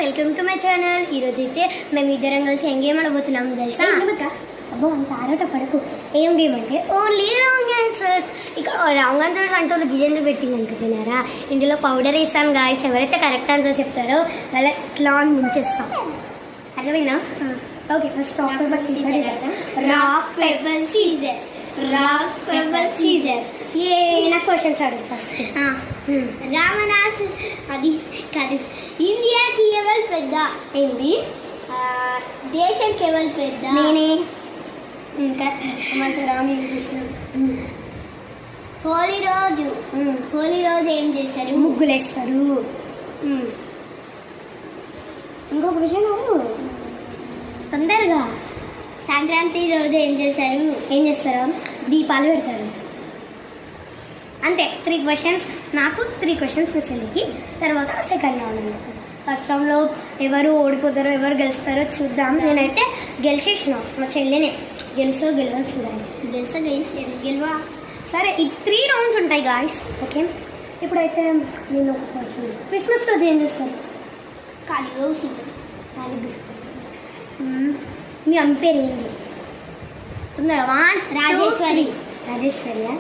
Welcome to my channel. ఈరోజు అయితే మేము ఇద్దరం కలిసి ఏం గేమ్ ఆడబోతున్నాము తెలుసా? అబ్బో అంత ఆరోట పడకు. ఏం గేమ్ అంటే ఓన్లీ రాంగ్ ఆన్సర్స్. ఇక రాంగ్ ఆన్సర్స్ అంటే వాళ్ళు గిన్నెందుకు పెట్టింది అనుకుంటున్నారా? ఇందులో పౌడర్ వేస్తాను గాయస్. ఎవరైతే కరెక్ట్ ఆన్సర్ చెప్తారో వాళ్ళ క్లాన్ ముంచేస్తాం. అర్థమైనా? Okay, first rock paper scissor. Rock paper scissor. Rock paper scissor. ఏ నా క్వశ్చన్స్ అడుగు ఫస్ట్. రామనాస్ అది కాదు. ఇండియాకి ఎవరు పెద్ద? ఏంటి? దేశంకి ఎవరు పెద్ద? నేనే. ఇంకా మంచి రామకృష్ణ. హోలీ రోజు ఏం చేస్తారు? ముగ్గులు వేస్తారు. ఇంకొక విషయం తొందరగా. సంక్రాంతి రోజు ఏం చేస్తారు? దీపాలు పెడతారు. అంతే. 3 క్వశ్చన్స్ నాకు, 3 క్వశ్చన్స్ మా చెల్లికి. తర్వాత సెకండ్ రౌండ్ అన్నమాట. ఫస్ట్ రౌండ్లో ఎవరు ఓడిపోతారో ఎవరు గెలుస్తారో చూద్దాం. నేనైతే గెలిచేసిన. మా చెల్లినే గెలుసో గెలవో చూడాలి. గెలవా సరే. ఈ 3 రౌండ్స్ ఉంటాయి గాయస్. ఓకే, ఇప్పుడైతే నేను ఒక క్వశ్చన్. క్రిస్మస్ రోజు ఏం చేస్తారు? ఖాళీగా కూర్చుంటారు. మీ అమ్మ పేరు ఏంటి? తొందరగా. రాజేశ్వరియా?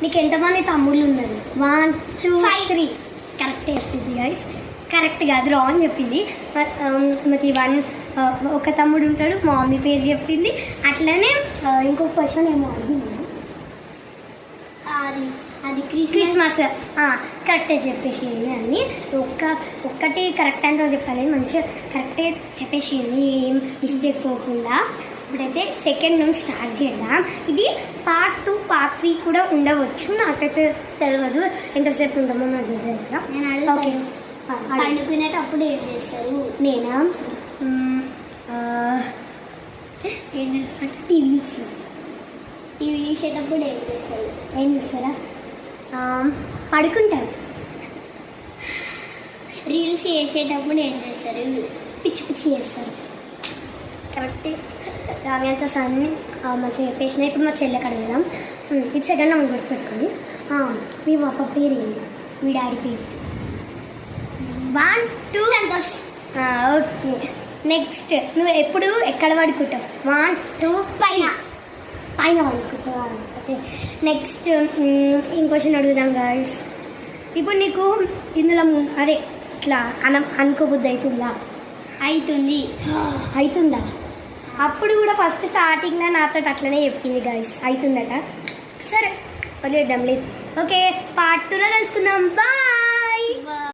నీకు ఎంతమంది తమ్ముళ్ళు ఉన్నారు? 1 2 3. కరెక్టే చెప్పింది గైస్. కరెక్ట్ కాదు, రాంగ్ చెప్పింది. మాకు ఒక తమ్ముడు ఉంటాడు. మా మమ్మీ పేరు చెప్పింది. అట్లనే ఇంకొక క్వశ్చన్ ఏమో అడిగింది. అది క్రిస్మస్. కరెక్టే చెప్పేసి అని ఒక్కటి కరెక్ట్ ఆన్సర్ చెప్పాలి. మంచిగా కరెక్టే చెప్పేసి ఏం మిస్టేక్ పోకుండా. ఇప్పుడైతే సెకండ్ నుంచి స్టార్ట్ చేద్దాం. ఇది పార్ట్ 2 పార్ట్ 3 కూడా ఉండవచ్చు. నాకైతే తెలియదు ఎంతసేపు ఉంటామో నాకు తెలియదు. ఓకే, పండుకునేటప్పుడు ఏం చేస్తారు? నేనా టీవీ చూసేటప్పుడు ఏం చేస్తారా? పడుకుంటారు. రీల్స్ చేసేటప్పుడు ఏం చేస్తారు? పిచ్చి పిచ్చి చేస్తారు. కరెక్ట్. రామ్యాన్సర్స్ అన్నీ మంచిగా చెప్పేసిన. ఇప్పుడు మా చెల్లెకి అడుగుదాం. ఇది సెకండ్ రౌండ్ పెట్టుకొని. మీ పాప పేరు ఏంటి? మీ డాడీ పేరు? 1 2 సంతోష్. Okay, next. నువ్వు ఎప్పుడు ఎక్కడ పడుకుంటావు? 1 2 పైన పడుకుంటావా? ఓకే, నెక్స్ట్ ఇంకొంచెం అడుగుదాం గాయస్. ఇప్పుడు నీకు ఇందులో అదే ఇట్లా అనుకోబుద్ధి అవుతుందా? అప్పుడు కూడా ఫస్ట్ స్టార్టింగ్లో నాతో అట్లనే చెప్పింది గాయస్. అవుతుందట. సరే, వదిలేద్దాం లేదు. ఓకే, పార్ట్ 2లో కలుసుకుందాం. బాయ్.